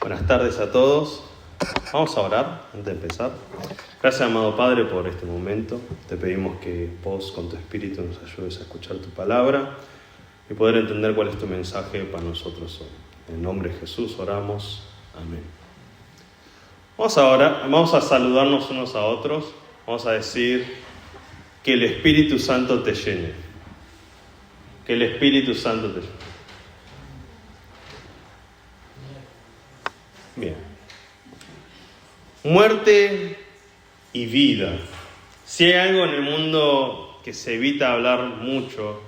Buenas tardes a todos. Vamos a orar antes de empezar. Gracias, amado Padre, por este momento. Te pedimos que vos, con tu Espíritu, nos ayudes a escuchar tu palabra y poder entender cuál es tu mensaje para nosotros hoy. En el nombre de Jesús oramos. Amén. Vamos a saludarnos unos a otros. Vamos a decir que el Espíritu Santo te llene. Que el Espíritu Santo te llene. Bien. Muerte y vida. Si hay algo en el mundo que se evita hablar mucho,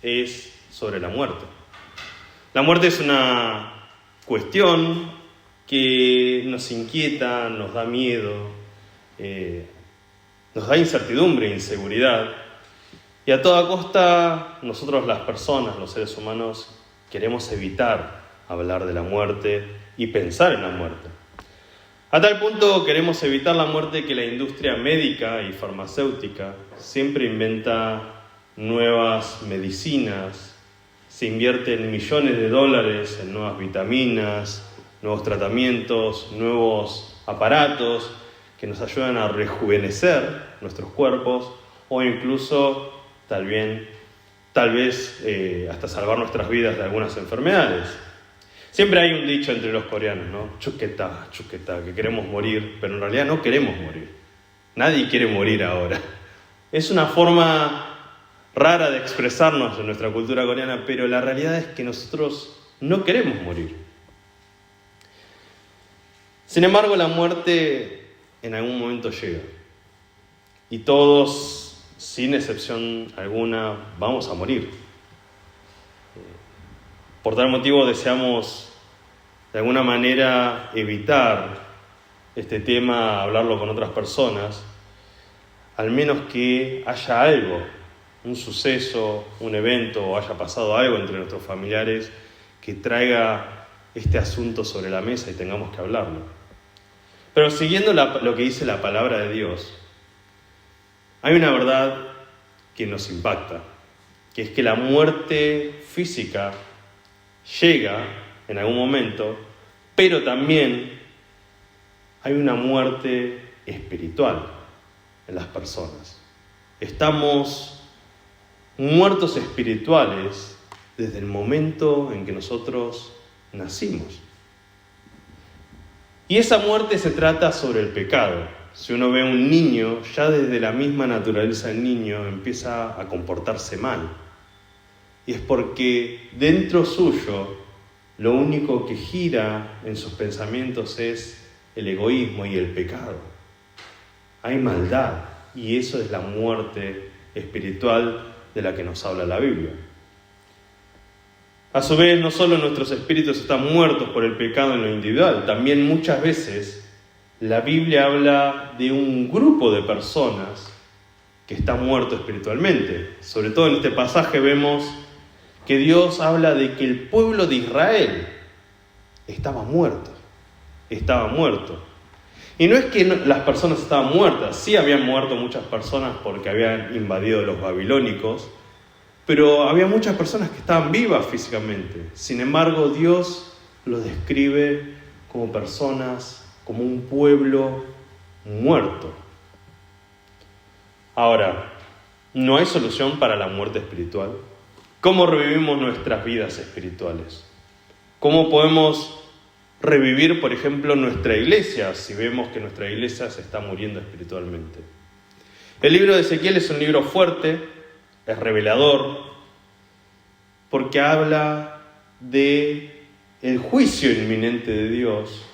es sobre la muerte. La muerte es una cuestión que nos inquieta, nos da miedo, nos da incertidumbre e inseguridad. Y a toda costa, nosotros las personas, los seres humanos, queremos evitar hablar de la muerte y pensar en la muerte. A tal punto queremos evitar la muerte que la industria médica y farmacéutica siempre inventa nuevas medicinas, se invierten millones de dólares en nuevas vitaminas, nuevos tratamientos, nuevos aparatos que nos ayudan a rejuvenecer nuestros cuerpos o incluso tal vez hasta salvar nuestras vidas de algunas enfermedades. Siempre hay un dicho entre los coreanos, ¿no? Chuketa, que queremos morir, pero en realidad no queremos morir. Nadie quiere morir ahora. Es una forma rara de expresarnos en nuestra cultura coreana, pero la realidad es que nosotros no queremos morir. Sin embargo, la muerte en algún momento llega. Y todos, sin excepción alguna, vamos a morir. Por tal motivo deseamos de alguna manera evitar este tema, hablarlo con otras personas, al menos que haya algo, un suceso, un evento o haya pasado algo entre nuestros familiares que traiga este asunto sobre la mesa y tengamos que hablarlo. Pero siguiendo lo que dice la palabra de Dios, hay una verdad que nos impacta, que es que la muerte física llega en algún momento, pero también hay una muerte espiritual en las personas. Estamos muertos espirituales desde el momento en que nosotros nacimos. Y esa muerte se trata sobre el pecado. Si uno ve a un niño, ya desde la misma naturaleza del niño empieza a comportarse mal. Y es porque dentro suyo lo único que gira en sus pensamientos es el egoísmo y el pecado. Hay maldad y eso es la muerte espiritual de la que nos habla la Biblia. A su vez, no solo nuestros espíritus están muertos por el pecado en lo individual, también muchas veces la Biblia habla de un grupo de personas que están muertos espiritualmente. Sobre todo en este pasaje vemos que Dios habla de que el pueblo de Israel estaba muerto. Y no es que las personas estaban muertas, sí habían muerto muchas personas porque habían invadido los babilónicos, pero había muchas personas que estaban vivas físicamente. Sin embargo, Dios los describe como personas, como un pueblo muerto. Ahora, ¿no hay solución para la muerte espiritual? ¿Cómo revivimos nuestras vidas espirituales? ¿Cómo podemos revivir, por ejemplo, nuestra iglesia si vemos que nuestra iglesia se está muriendo espiritualmente? El libro de Ezequiel es un libro fuerte, es revelador, porque habla de el juicio inminente de Dios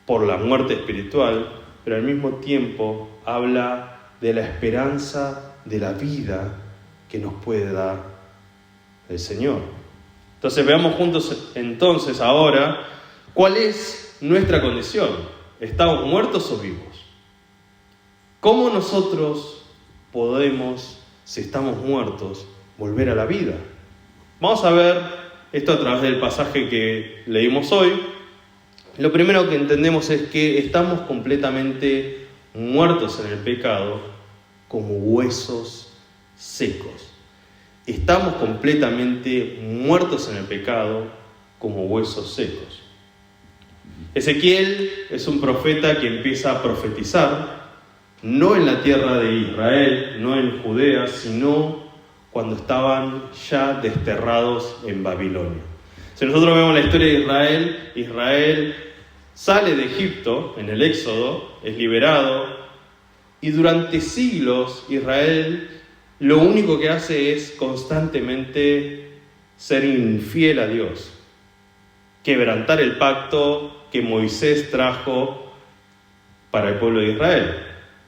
por la muerte espiritual, pero al mismo tiempo habla de la esperanza de la vida que nos puede dar el Señor. Entonces veamos juntos entonces ahora cuál es nuestra condición. ¿Estamos muertos o vivos? ¿Cómo nosotros podemos, si estamos muertos, volver a la vida? Vamos a ver esto a través del pasaje que leímos hoy. Lo primero que entendemos es que estamos completamente muertos en el pecado como huesos secos. Estamos completamente muertos en el pecado como huesos secos. Ezequiel es un profeta que empieza a profetizar, no en la tierra de Israel, no en Judea, sino cuando estaban ya desterrados en Babilonia. Si nosotros vemos la historia de Israel, Israel sale de Egipto en el Éxodo, es liberado, y durante siglos Israel lo único que hace es constantemente ser infiel a Dios, quebrantar el pacto que Moisés trajo para el pueblo de Israel.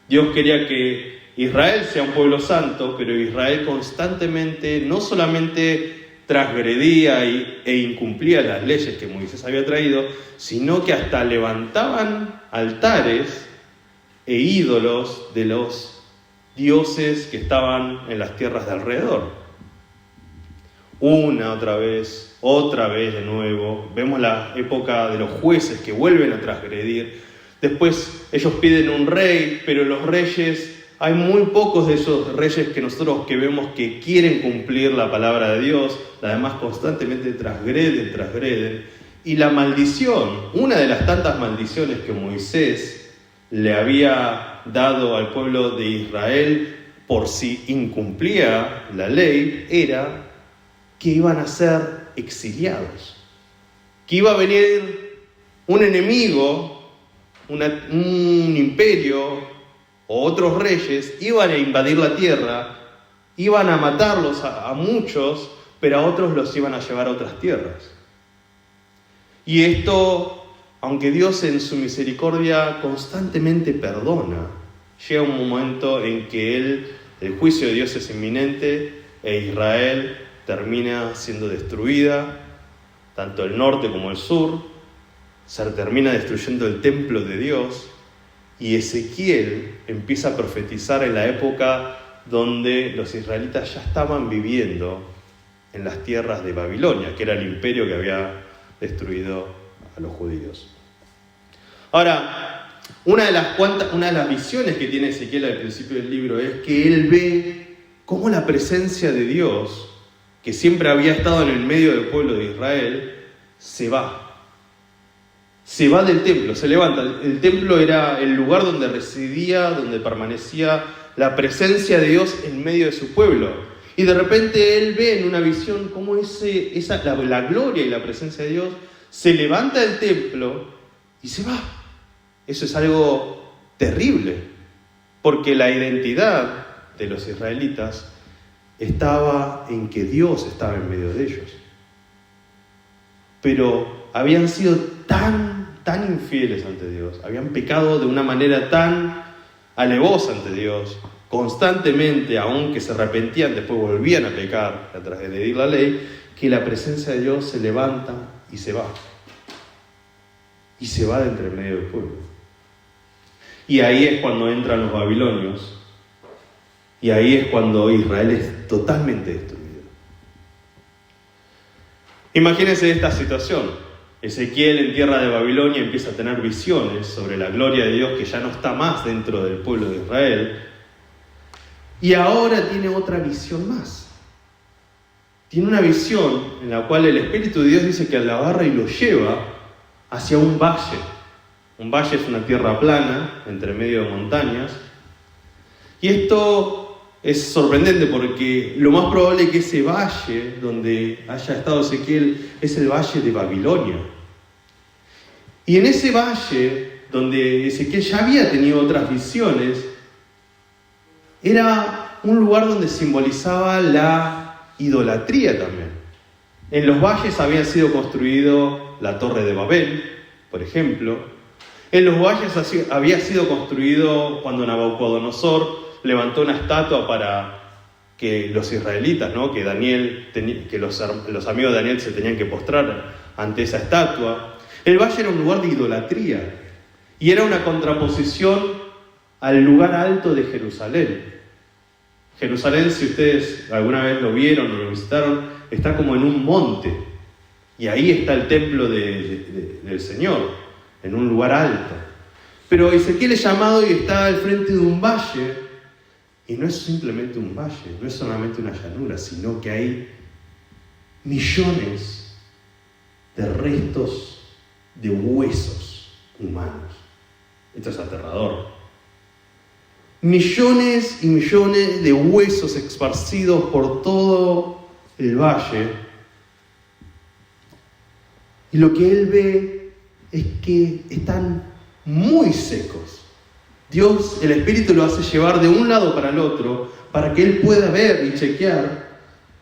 Dios quería que Israel sea un pueblo santo, pero Israel constantemente no solamente transgredía e incumplía las leyes que Moisés había traído, sino que hasta levantaban altares e ídolos de los dioses que estaban en las tierras de alrededor. Una, otra vez de nuevo. Vemos la época de los jueces que vuelven a transgredir. Después ellos piden un rey, pero los reyes, hay muy pocos de esos reyes que nosotros que vemos que quieren cumplir la palabra de Dios. Además constantemente transgreden. Y la maldición, una de las tantas maldiciones que Moisés le había dado al pueblo de Israel por si incumplía la ley, era que iban a ser exiliados, que iba a venir un enemigo, un imperio o otros reyes, iban a invadir la tierra, iban a matarlos a muchos, pero a otros los iban a llevar a otras tierras. Y esto, aunque Dios en su misericordia constantemente perdona, llega un momento en que el juicio de Dios es inminente e Israel termina siendo destruida, tanto el norte como el sur, se termina destruyendo el templo de Dios, y Ezequiel empieza a profetizar en la época donde los israelitas ya estaban viviendo en las tierras de Babilonia, que era el imperio que había destruido a los judíos. Ahora, una de las visiones que tiene Ezequiel al principio del libro es que él ve cómo la presencia de Dios, que siempre había estado en el medio del pueblo de Israel, se va del templo, se levanta. El templo era el lugar donde residía, donde permanecía la presencia de Dios en medio de su pueblo. Y de repente él ve en una visión cómo la gloria y la presencia de Dios se levanta del templo y se va. Eso es algo terrible, porque la identidad de los israelitas estaba en que Dios estaba en medio de ellos. Pero habían sido tan infieles ante Dios, habían pecado de una manera tan alevosa ante Dios, constantemente, aunque se arrepentían, después volvían a pecar, a transgredir la ley, que la presencia de Dios se levanta y se va. Y se va de entre medio del pueblo. Y ahí es cuando entran los babilonios, y ahí es cuando Israel es totalmente destruido. Imagínense esta situación. Ezequiel en tierra de Babilonia empieza a tener visiones sobre la gloria de Dios que ya no está más dentro del pueblo de Israel. Y ahora tiene otra visión más. Tiene una visión en la cual el Espíritu de Dios dice que la agarra y lo lleva hacia un valle. Un valle es una tierra plana, entre medio de montañas. Y esto es sorprendente porque lo más probable es que ese valle donde haya estado Ezequiel es el valle de Babilonia. Y en ese valle donde Ezequiel ya había tenido otras visiones, era un lugar donde simbolizaba la idolatría también. En los valles había sido construido la Torre de Babel, por ejemplo. En los valles había sido construido cuando Nabucodonosor levantó una estatua para que los israelitas, ¿no? que los amigos de Daniel se tenían que postrar ante esa estatua. El valle era un lugar de idolatría y era una contraposición al lugar alto de Jerusalén. Jerusalén, si ustedes alguna vez lo vieron o lo visitaron, está como en un monte y ahí está el templo del Señor, en un lugar alto. Pero Ezequiel es llamado y está al frente de un valle. Y no es simplemente un valle, no es solamente una llanura, sino que hay millones de restos de huesos humanos. Esto es aterrador. Millones y millones de huesos esparcidos por todo el valle. Y lo que él ve es que están muy secos. Dios, el Espíritu lo hace llevar de un lado para el otro para que él pueda ver y chequear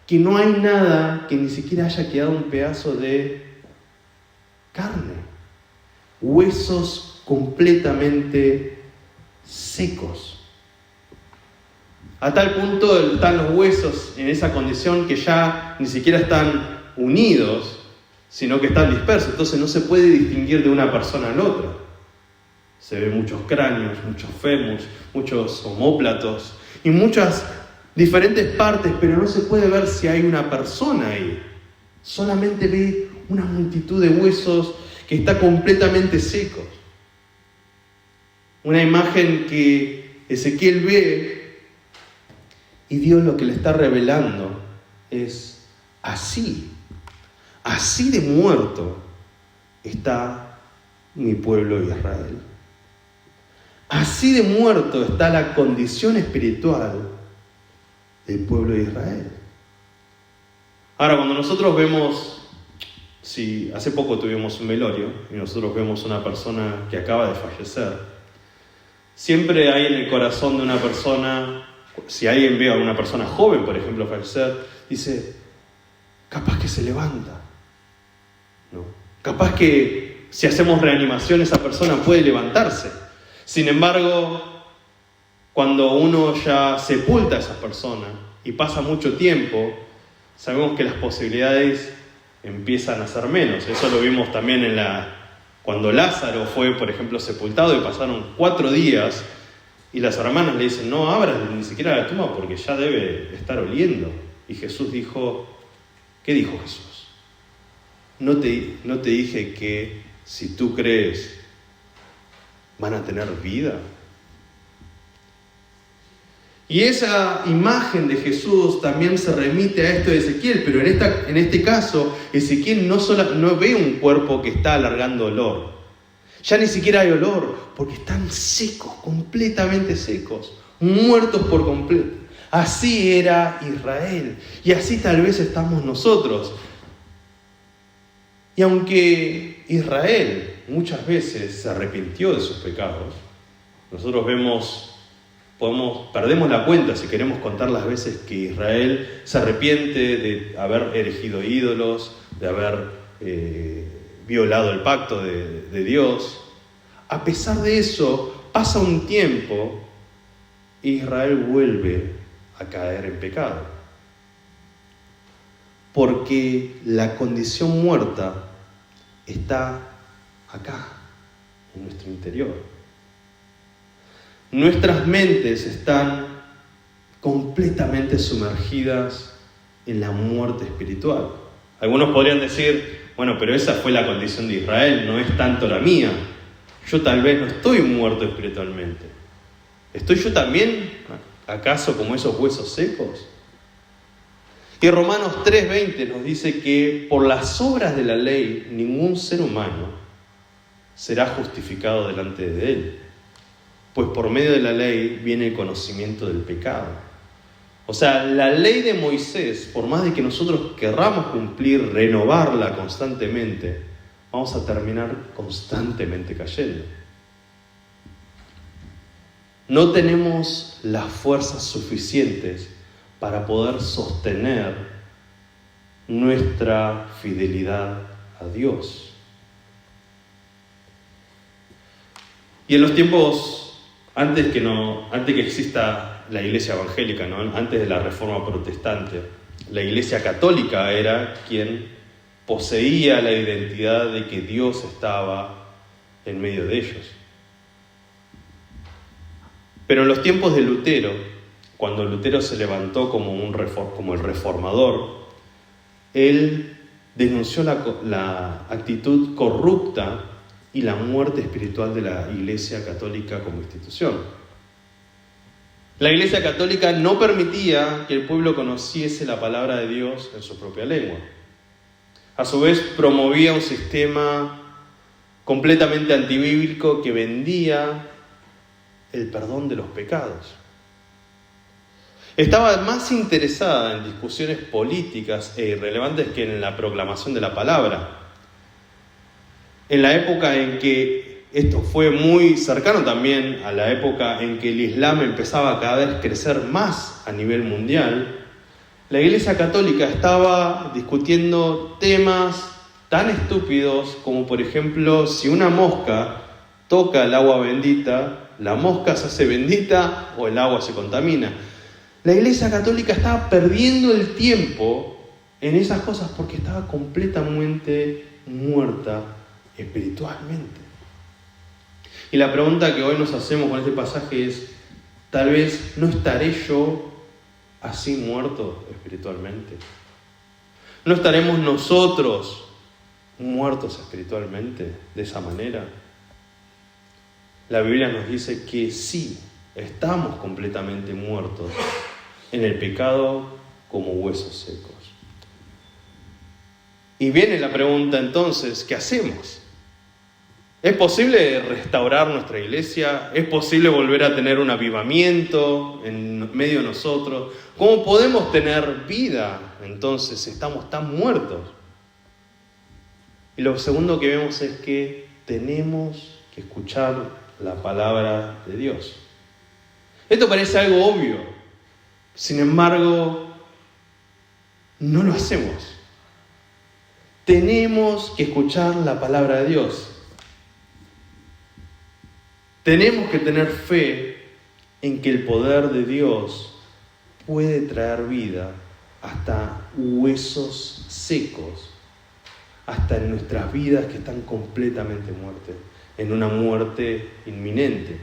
que no hay nada que ni siquiera haya quedado un pedazo de carne. Huesos completamente secos. A tal punto están los huesos en esa condición que ya ni siquiera están unidos, sino que están dispersos. Entonces no se puede distinguir de una persona a la otra. Se ven muchos cráneos, muchos fémurs, muchos omóplatos y muchas diferentes partes, pero no se puede ver si hay una persona ahí. Solamente ve una multitud de huesos que está completamente secos. Una imagen que Ezequiel ve y Dios lo que le está revelando es así de muerto está mi pueblo Israel. Así de muerto está la condición espiritual del pueblo de Israel. Ahora, cuando nosotros vemos, si hace poco tuvimos un velorio y nosotros vemos una persona que acaba de fallecer, siempre hay en el corazón de una persona, si alguien ve a una persona joven, por ejemplo, fallecer, dice, capaz que se levanta, ¿no? Capaz que si hacemos reanimación esa persona puede levantarse. Sin embargo, cuando uno ya sepulta a esa persona y pasa mucho tiempo, sabemos que las posibilidades empiezan a ser menos. Eso lo vimos también cuando Lázaro fue, por ejemplo, sepultado y pasaron 4 días y las hermanas le dicen, no abras ni siquiera la tumba porque ya debe estar oliendo. Y Jesús dijo, ¿qué dijo Jesús? ¿No te dije que si tú crees van a tener vida? Y esa imagen de Jesús también se remite a esto de Ezequiel, pero en este caso Ezequiel no ve un cuerpo que está alargando olor. Ya ni siquiera hay olor, porque están secos, completamente secos, muertos por completo. Así era Israel, y así tal vez estamos nosotros. Y aunque Israel muchas veces se arrepintió de sus pecados, nosotros perdemos la cuenta si queremos contar las veces que Israel se arrepiente de haber erigido ídolos, de haber violado el pacto de Dios. A pesar de eso, pasa un tiempo e Israel vuelve a caer en pecado. Porque la condición muerta está acá, en nuestro interior. Nuestras mentes están completamente sumergidas en la muerte espiritual. Algunos podrían decir, bueno, pero esa fue la condición de Israel, no es tanto la mía. Yo tal vez no estoy muerto espiritualmente. ¿Estoy yo también, acaso, como esos huesos secos? Y Romanos 3:20 nos dice que por las obras de la ley ningún ser humano será justificado delante de él, pues por medio de la ley viene el conocimiento del pecado. O sea, la ley de Moisés, por más de que nosotros querramos cumplir, renovarla constantemente, vamos a terminar constantemente cayendo. No tenemos las fuerzas suficientes para poder sostener nuestra fidelidad a Dios. Y en los tiempos, antes que exista la iglesia evangélica, ¿no? Antes de la reforma protestante, la iglesia católica era quien poseía la identidad de que Dios estaba en medio de ellos. Pero en los tiempos de Lutero, cuando Lutero se levantó como el reformador, él denunció la actitud corrupta y la muerte espiritual de la Iglesia Católica como institución. La Iglesia Católica no permitía que el pueblo conociese la palabra de Dios en su propia lengua. A su vez, promovía un sistema completamente antibíblico que vendía el perdón de los pecados. Estaba más interesada en discusiones políticas e irrelevantes que en la proclamación de la palabra. En la época en que esto fue muy cercano también a la época en que el Islam empezaba a cada vez crecer más a nivel mundial, la Iglesia Católica estaba discutiendo temas tan estúpidos como, por ejemplo, si una mosca toca el agua bendita, la mosca se hace bendita o el agua se contamina. La Iglesia Católica estaba perdiendo el tiempo en esas cosas porque estaba completamente muerta espiritualmente. Y la pregunta que hoy nos hacemos con este pasaje es, tal vez, ¿no estaré yo así muerto espiritualmente? ¿No estaremos nosotros muertos espiritualmente de esa manera? La Biblia nos dice que sí, estamos completamente muertos en el pecado como huesos secos. Y viene la pregunta entonces, ¿qué hacemos? ¿Es posible restaurar nuestra iglesia? ¿Es posible volver a tener un avivamiento en medio de nosotros? ¿Cómo podemos tener vida entonces si estamos tan muertos? Y lo segundo que vemos es que tenemos que escuchar la palabra de Dios. Esto parece algo obvio, sin embargo, no lo hacemos. Tenemos que escuchar la palabra de Dios. Tenemos que tener fe en que el poder de Dios puede traer vida hasta huesos secos, hasta en nuestras vidas que están completamente muertas, en una muerte inminente.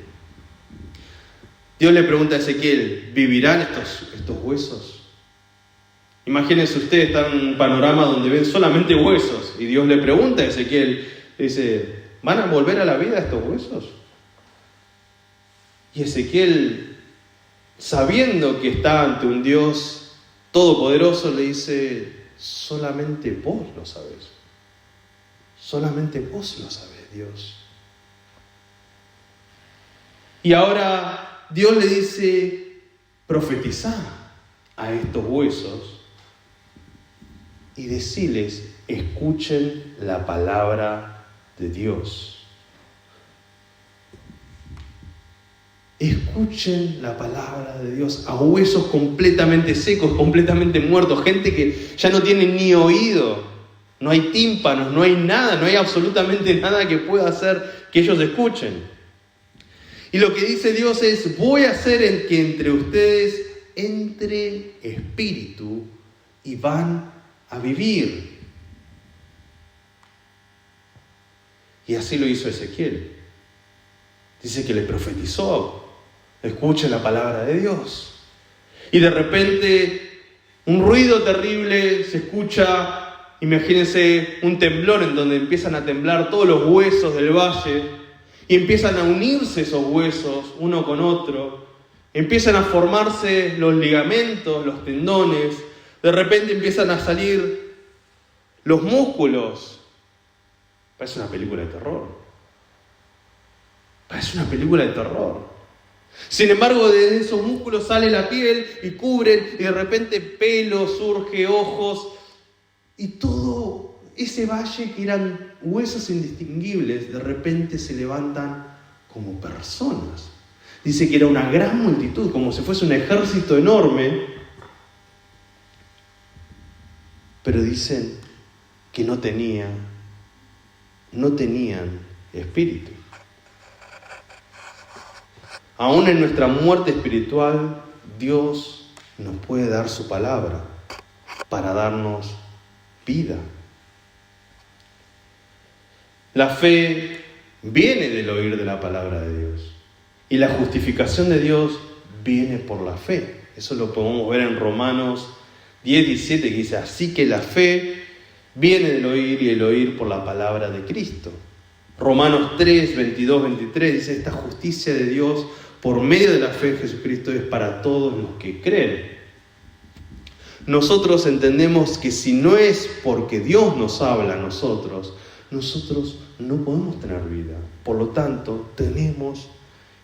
Dios le pregunta a Ezequiel, ¿vivirán estos huesos? Imagínense ustedes, están en un panorama donde ven solamente huesos, y Dios le pregunta a Ezequiel, dice, ¿van a volver a la vida estos huesos? Y Ezequiel, sabiendo que está ante un Dios todopoderoso, le dice, solamente vos lo sabés. Solamente vos lo sabés, Dios. Y ahora Dios le dice, profetizá a estos huesos y deciles, escuchen la palabra de Dios. Escuchen la palabra de Dios a huesos completamente secos, completamente muertos, gente que ya no tiene ni oído, no hay tímpanos, no hay nada, no hay absolutamente nada que pueda hacer que ellos escuchen. Y lo que dice Dios es, voy a hacer que entre ustedes entre espíritu y van a vivir. Y así lo hizo Ezequiel. Dice que le profetizó, escuchen la palabra de Dios. Y de repente un ruido terrible se escucha imagínense un temblor en donde empiezan a temblar todos los huesos del valle y empiezan a unirse esos huesos uno con otro, empiezan a formarse los ligamentos, los tendones, de repente empiezan a salir los músculos. Parece una película de terror. Parece una película de terror. Sin embargo, de esos músculos sale la piel y cubren, y de repente pelo surge, ojos, y todo ese valle que eran huesos indistinguibles, de repente se levantan como personas. Dice que era una gran multitud, como si fuese un ejército enorme, pero dicen que no tenían espíritu. Aún en nuestra muerte espiritual, Dios nos puede dar su palabra para darnos vida. La fe viene del oír de la palabra de Dios. Y la justificación de Dios viene por la fe. Eso lo podemos ver en Romanos 10:17, que dice: así que la fe viene del oír y el oír por la palabra de Cristo. Romanos 3:22-23 dice: esta justicia de Dios por medio de la fe en Jesucristo es para todos los que creen. Nosotros entendemos que si no es porque Dios nos habla a nosotros no podemos tener vida. Por lo tanto, tenemos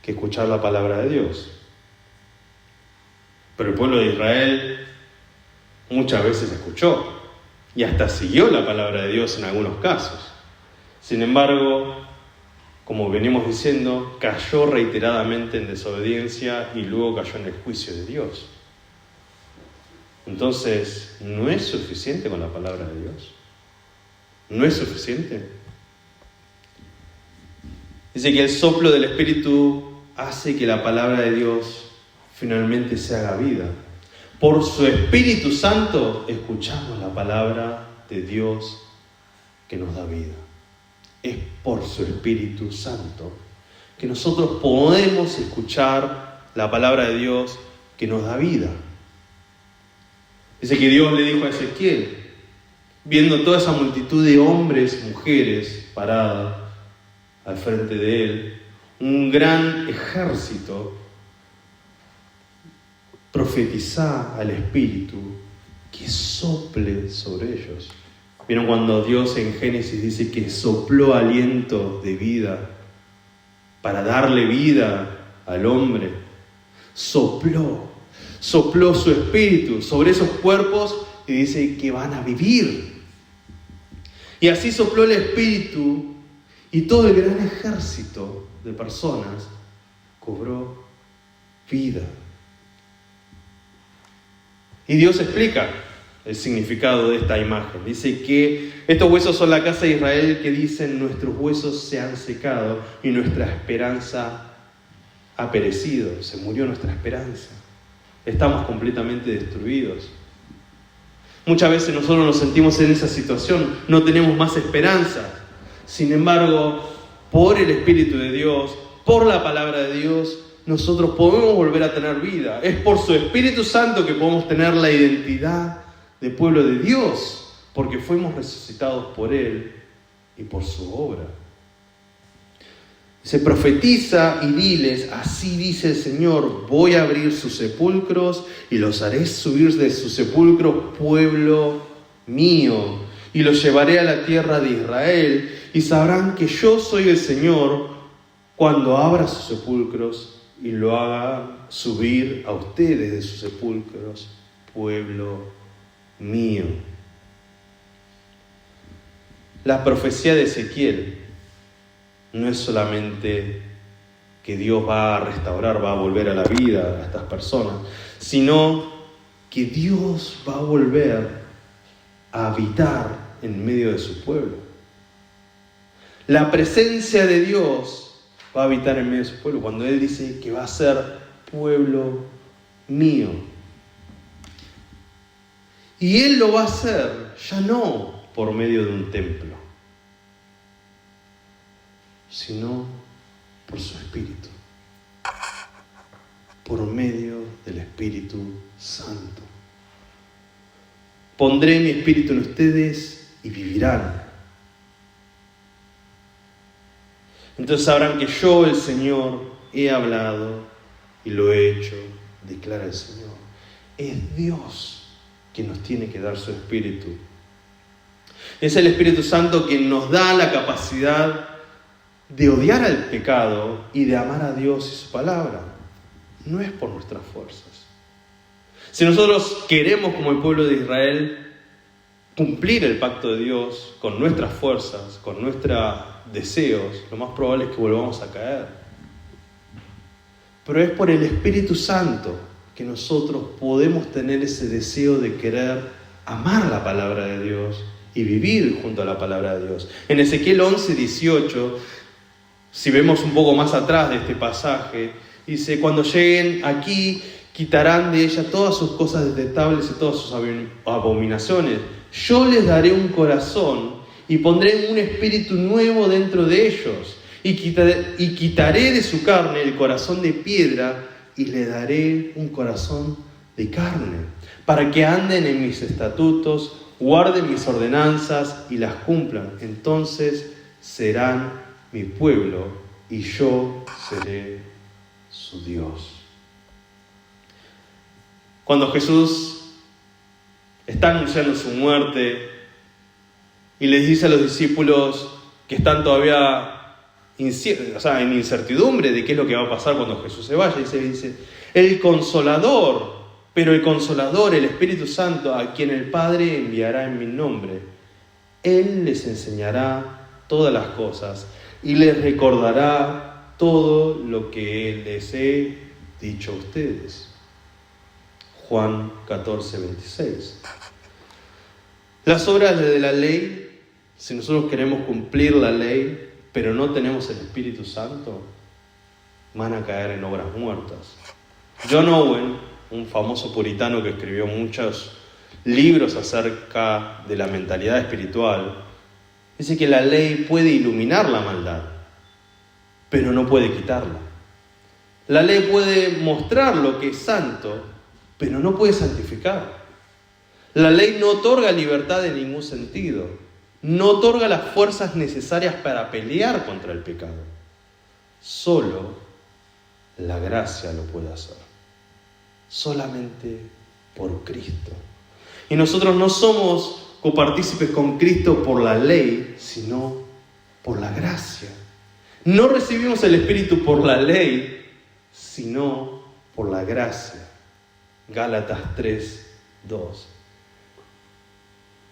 que escuchar la palabra de Dios. Pero el pueblo de Israel muchas veces escuchó y hasta siguió la palabra de Dios en algunos casos. Sin embargo, como venimos diciendo, cayó reiteradamente en desobediencia y luego cayó en el juicio de Dios. Entonces, ¿no es suficiente con la palabra de Dios? ¿No es suficiente? Dice que el soplo del Espíritu hace que la palabra de Dios finalmente se haga vida. Por su Espíritu Santo escuchamos la palabra de Dios que nos da vida. Es por su Espíritu Santo que nosotros podemos escuchar la palabra de Dios que nos da vida. Dice que Dios le dijo a Ezequiel, viendo toda esa multitud de hombres, mujeres paradas al frente de él, un gran ejército, profetiza al Espíritu que sople sobre ellos. ¿Vieron cuando Dios en Génesis dice que sopló aliento de vida para darle vida al hombre? Sopló su Espíritu sobre esos cuerpos y dice que van a vivir. Y así sopló el Espíritu y todo el gran ejército de personas cobró vida. Y Dios explica el significado de esta imagen. Dice que estos huesos son la casa de Israel que dicen: nuestros huesos se han secado y nuestra esperanza ha perecido. Se murió nuestra esperanza. Estamos completamente destruidos. Muchas veces nosotros nos sentimos en esa situación, no tenemos más esperanza. Sin embargo, por el Espíritu de Dios, por la palabra de Dios, nosotros podemos volver a tener vida. Es por su Espíritu Santo que podemos tener la identidad de pueblo de Dios, porque fuimos resucitados por Él y por su obra. Se profetiza y diles: así dice el Señor, voy a abrir sus sepulcros y los haré subir de sus sepulcros, pueblo mío, y los llevaré a la tierra de Israel, y sabrán que yo soy el Señor cuando abra sus sepulcros y lo haga subir a ustedes de sus sepulcros, pueblo mío. La profecía de Ezequiel no es solamente que Dios va a restaurar, va a volver a la vida a estas personas, sino que Dios va a volver a habitar en medio de su pueblo. La presencia de Dios va a habitar en medio de su pueblo cuando Él dice que va a ser pueblo mío. Y Él lo va a hacer ya no por medio de un templo, sino por su Espíritu, por medio del Espíritu Santo. Pondré mi Espíritu en ustedes y vivirán. Entonces sabrán que yo, el Señor, he hablado y lo he hecho, declara el Señor. Es Dios quien nos tiene que dar su Espíritu. Es el Espíritu Santo quien nos da la capacidad de odiar al pecado y de amar a Dios y su palabra. No es por nuestras fuerzas. Si nosotros queremos, como el pueblo de Israel, cumplir el pacto de Dios con nuestras fuerzas, con nuestros deseos, lo más probable es que volvamos a caer. Pero es por el Espíritu Santo que nosotros podemos tener ese deseo de querer amar la palabra de Dios y vivir junto a la palabra de Dios. En Ezequiel 11:18, si vemos un poco más atrás de este pasaje, dice: cuando lleguen aquí, quitarán de ella todas sus cosas detestables y todas sus abominaciones. Yo les daré un corazón y pondré un espíritu nuevo dentro de ellos. Y quitaré de su carne el corazón de piedra y le daré un corazón de carne, para que anden en mis estatutos, guarden mis ordenanzas y las cumplan. Entonces serán mi pueblo y yo seré su Dios. Cuando Jesús está anunciando su muerte y les dice a los discípulos que están todavía en incertidumbre de qué es lo que va a pasar cuando Jesús se vaya, dice: el Consolador, pero el Consolador, el Espíritu Santo, a quien el Padre enviará en mi nombre, Él les enseñará todas las cosas y les recordará todo lo que les he dicho a ustedes. Juan 14:26. Las obras de la ley, si nosotros queremos cumplir la ley, pero no tenemos el Espíritu Santo, van a caer en obras muertas. John Owen, un famoso puritano que escribió muchos libros acerca de la mentalidad espiritual, dice que la ley puede iluminar la maldad, pero no puede quitarla. La ley puede mostrar lo que es santo, pero no puede santificar. La ley no otorga libertad en ningún sentido. No otorga las fuerzas necesarias para pelear contra el pecado. Solo la gracia lo puede hacer. Solamente por Cristo. Y nosotros no somos copartícipes con Cristo por la ley, sino por la gracia. No recibimos el Espíritu por la ley, sino por la gracia. Gálatas 3:2.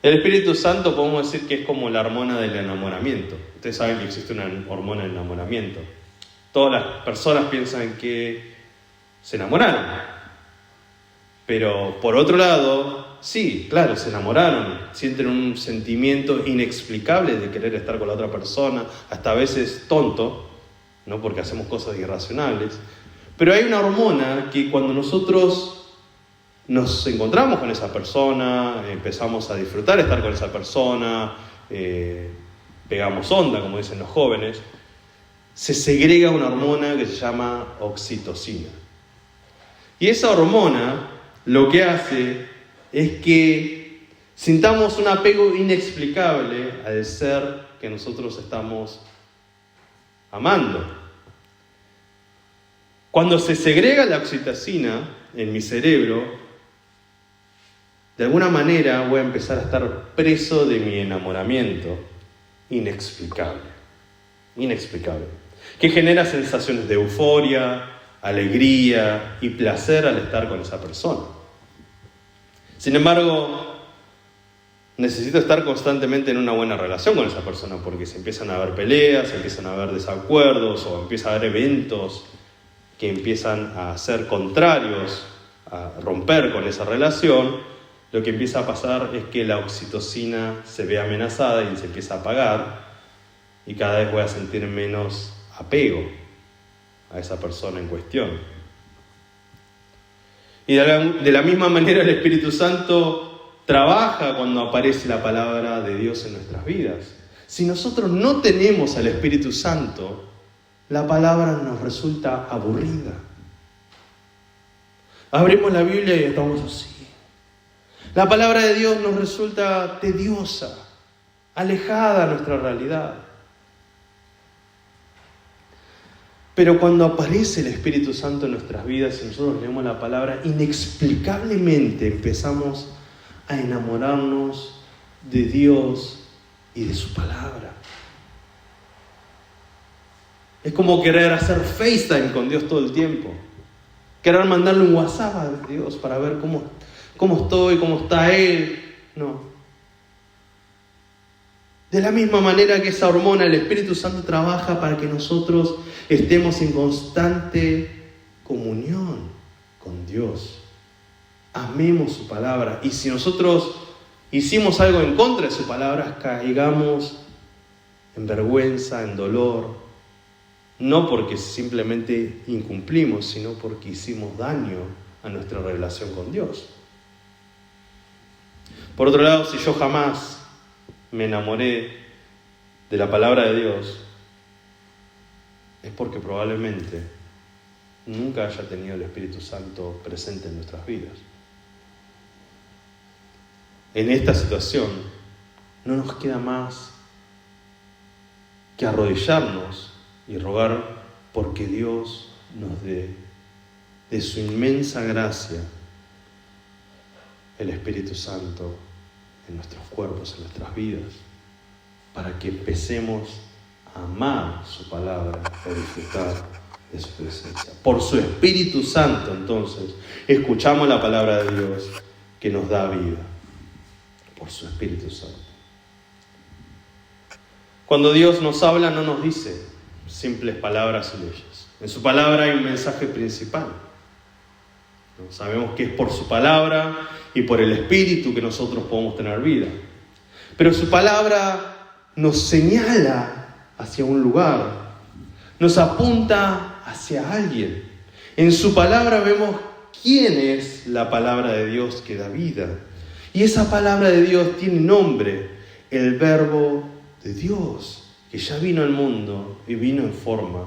El Espíritu Santo podemos decir que es como la hormona del enamoramiento. Ustedes saben que existe una hormona del enamoramiento. Todas las personas piensan que se enamoraron. Pero por otro lado, sí, claro, se enamoraron. Sienten un sentimiento inexplicable de querer estar con la otra persona, hasta a veces tonto, ¿no? Porque hacemos cosas irracionales. Pero hay una hormona que cuando nosotros nos encontramos con esa persona, empezamos a disfrutar estar con esa persona, pegamos onda, como dicen los jóvenes, se segrega una hormona que se llama oxitocina. Y esa hormona lo que hace es que sintamos un apego inexplicable al ser que nosotros estamos amando. Cuando se segrega la oxitocina en mi cerebro, de alguna manera voy a empezar a estar preso de mi enamoramiento inexplicable, que genera sensaciones de euforia, alegría y placer al estar con esa persona. Sin embargo, necesito estar constantemente en una buena relación con esa persona, porque se empiezan a haber peleas, se empiezan a haber desacuerdos o empieza a haber eventos que empiezan a ser contrarios, a romper con esa relación. Lo que empieza a pasar es que la oxitocina se ve amenazada y se empieza a apagar y cada vez voy a sentir menos apego a esa persona en cuestión. Y de la misma manera el Espíritu Santo trabaja cuando aparece la palabra de Dios en nuestras vidas. Si nosotros no tenemos al Espíritu Santo, la palabra nos resulta aburrida. Abrimos la Biblia y estamos así. La palabra de Dios nos resulta tediosa. alejada de nuestra realidad. Pero cuando aparece el Espíritu Santo en nuestras vidas y nosotros leemos la palabra, inexplicablemente empezamos a enamorarnos de Dios y de su palabra. Es como querer hacer FaceTime con Dios todo el tiempo. Querer mandarle un WhatsApp a Dios para ver cómo estoy, cómo está Él. No. De la misma manera que esa hormona, el Espíritu Santo trabaja para que nosotros estemos en constante comunión con Dios. Amemos su palabra. Y si nosotros hicimos algo en contra de su palabra, caigamos en vergüenza, en dolor. No porque simplemente incumplimos, sino porque hicimos daño a nuestra relación con Dios. Por otro lado, si yo jamás me enamoré de la palabra de Dios, es porque probablemente nunca haya tenido el Espíritu Santo presente en nuestras vidas. En esta situación no nos queda más que arrodillarnos y rogar porque Dios nos dé de su inmensa gracia el Espíritu Santo en nuestros cuerpos, en nuestras vidas, para que empecemos a amar su palabra, a disfrutar de su presencia. Por su Espíritu Santo, entonces, escuchamos la palabra de Dios que nos da vida. Por su Espíritu Santo. Cuando Dios nos habla, no nos dice simples palabras y leyes. En su palabra hay un mensaje principal. Sabemos que es por su palabra y por el Espíritu que nosotros podemos tener vida. Pero su palabra nos señala hacia un lugar, nos apunta hacia alguien. En su palabra vemos quién es la palabra de Dios que da vida. Y esa palabra de Dios tiene nombre, el Verbo de Dios, que ya vino al mundo y vino en forma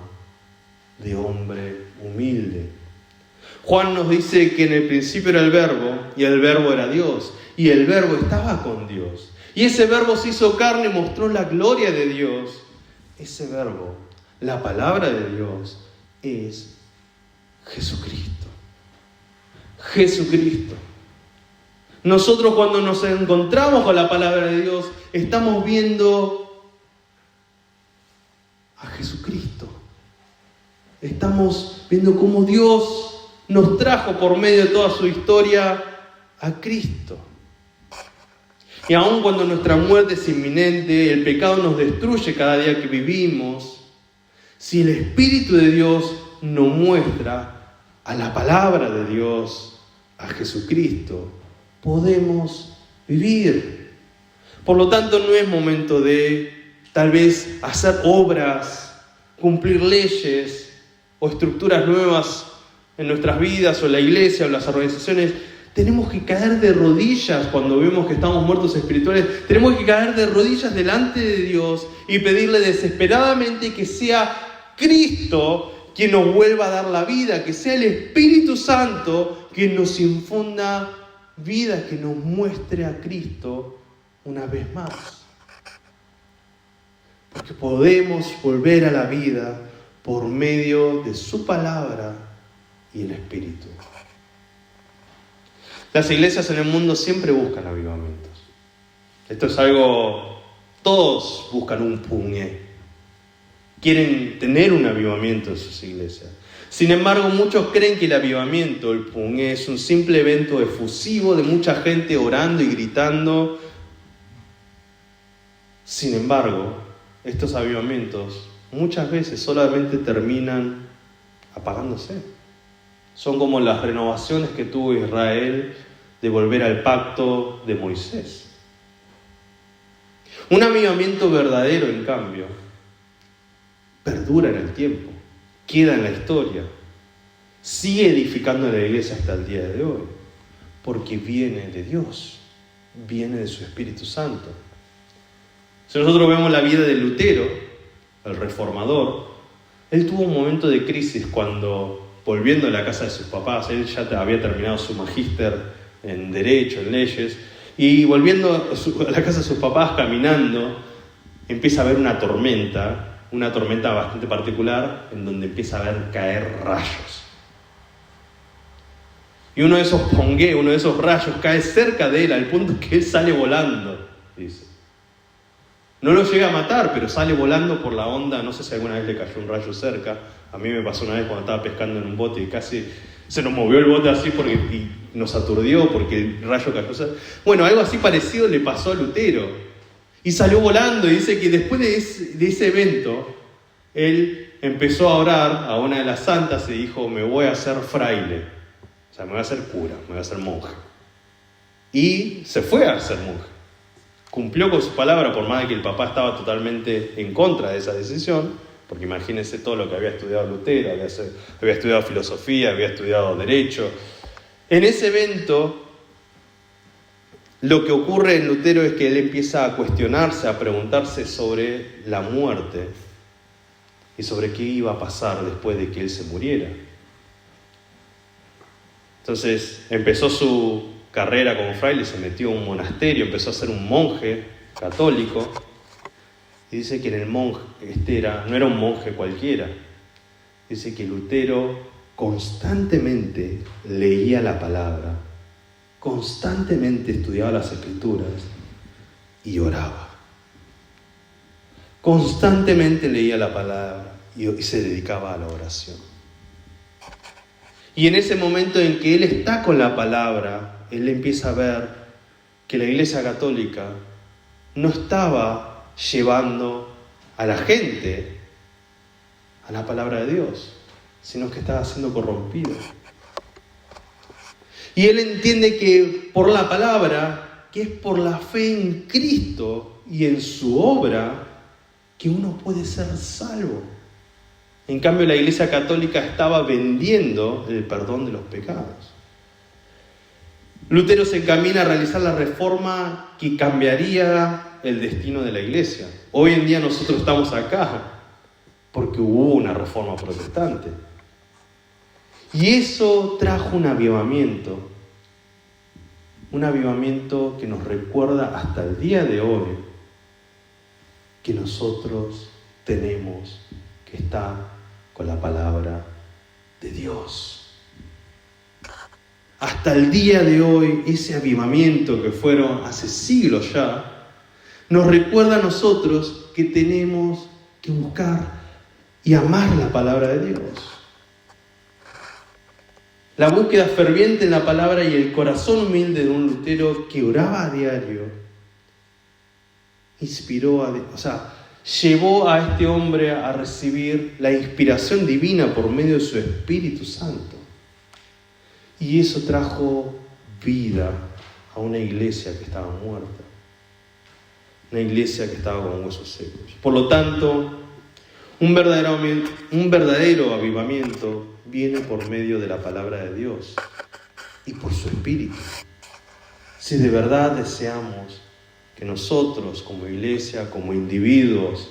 de hombre humilde. Juan nos dice que en el principio era el Verbo, y el Verbo era Dios, y el Verbo estaba con Dios. Y ese Verbo se hizo carne y mostró la gloria de Dios. Ese Verbo, la palabra de Dios, es Jesucristo. Jesucristo. Nosotros cuando nos encontramos con la palabra de Dios, estamos viendo a Jesucristo. Estamos viendo cómo Dios nos trajo por medio de toda su historia a Cristo. Y aun cuando nuestra muerte es inminente, el pecado nos destruye cada día que vivimos, si el Espíritu de Dios nos muestra a la palabra de Dios, a Jesucristo, podemos vivir. Por lo tanto, no es momento de tal vez hacer obras, cumplir leyes o estructuras nuevas en nuestras vidas o en la iglesia o las organizaciones. Tenemos que caer de rodillas cuando vemos que estamos muertos espirituales. Tenemos que caer de rodillas delante de Dios y pedirle desesperadamente que sea Cristo quien nos vuelva a dar la vida, que sea el Espíritu Santo quien nos infunda vida, que nos muestre a Cristo una vez más. Porque podemos volver a la vida por medio de su palabra y el Espíritu. Las iglesias en el mundo siempre buscan avivamientos. Esto es algo, todos buscan un puñé. Quieren tener un avivamiento en sus iglesias. Sin embargo, muchos creen que el avivamiento, el puñé, es un simple evento efusivo de mucha gente orando y gritando. Sin embargo, estos avivamientos muchas veces solamente terminan apagándose. Son como las renovaciones que tuvo Israel de volver al pacto de Moisés. Un avivamiento verdadero, en cambio, perdura en el tiempo, queda en la historia, sigue edificando la iglesia hasta el día de hoy, porque viene de Dios, viene de su Espíritu Santo. Si nosotros vemos la vida de Lutero, el reformador, él tuvo un momento de crisis cuando, volviendo a la casa de sus papás, él ya había terminado su magíster en Derecho, en Leyes, y volviendo a la casa de sus papás caminando, empieza a haber una tormenta bastante particular, en donde empieza a ver caer rayos. Y uno de esos rayos cae cerca de él, al punto que él sale volando, dice. No lo llega a matar, pero sale volando por la onda. No sé si alguna vez le cayó un rayo cerca. A mí me pasó una vez cuando estaba pescando en un bote y casi se nos movió el bote así y nos aturdió porque el rayo cayó cerca. Bueno, algo así parecido le pasó a Lutero. Y salió volando, y dice que después de ese evento, él empezó a orar a una de las santas y dijo: me voy a hacer fraile. O sea, me voy a hacer cura, me voy a hacer monje. Y se fue a ser monje. Cumplió con su palabra, por más de que el papá estaba totalmente en contra de esa decisión, porque imagínense todo lo que había estudiado Lutero, había estudiado filosofía, había estudiado derecho. En ese evento, lo que ocurre en Lutero es que él empieza a cuestionarse, a preguntarse sobre la muerte y sobre qué iba a pasar después de que él se muriera. Entonces empezó su carrera como fraile, se metió a un monasterio, empezó a ser un monje católico, y dice que en el monje no era un monje cualquiera. Dice que Lutero constantemente leía la palabra, constantemente estudiaba las escrituras y oraba. Constantemente leía la palabra y se dedicaba a la oración. Y en ese momento en que él está con la palabra, él empieza a ver que la Iglesia Católica no estaba llevando a la gente a la palabra de Dios, sino que estaba siendo corrompido. Y él entiende que por la palabra, que es por la fe en Cristo y en su obra, que uno puede ser salvo. En cambio, la Iglesia Católica estaba vendiendo el perdón de los pecados. Lutero se encamina a realizar la reforma que cambiaría el destino de la Iglesia. Hoy en día nosotros estamos acá porque hubo una reforma protestante. Y eso trajo un avivamiento que nos recuerda hasta el día de hoy que nosotros tenemos que estar con la palabra de Dios. Hasta el día de hoy, ese avivamiento que fueron hace siglos ya, nos recuerda a nosotros que tenemos que buscar y amar la palabra de Dios. La búsqueda ferviente en la palabra y el corazón humilde de un Lutero que oraba a diario llevó a este hombre a recibir la inspiración divina por medio de su Espíritu Santo. Y eso trajo vida a una iglesia que estaba muerta, una iglesia que estaba con huesos secos. Por lo tanto, un verdadero avivamiento viene por medio de la palabra de Dios y por su Espíritu. Si de verdad deseamos que nosotros como iglesia, como individuos,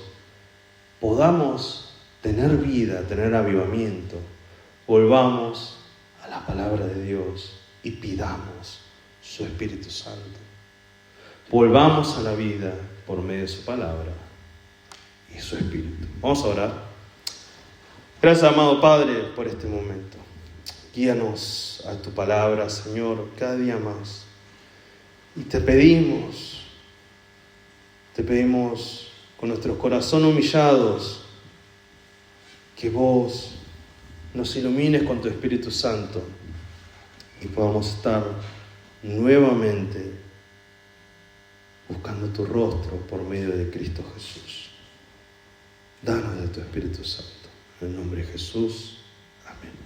podamos tener vida, tener avivamiento, volvamos a la palabra de Dios y pidamos su Espíritu Santo. Volvamos a la vida por medio de su palabra y su Espíritu. Vamos a orar. Gracias, amado Padre, por este momento. Guíanos a tu palabra, Señor, cada día más. Y te pedimos con nuestros corazones humillados, que vos nos ilumines con tu Espíritu Santo y podamos estar nuevamente buscando tu rostro por medio de Cristo Jesús. Danos de tu Espíritu Santo. En el nombre de Jesús. Amén.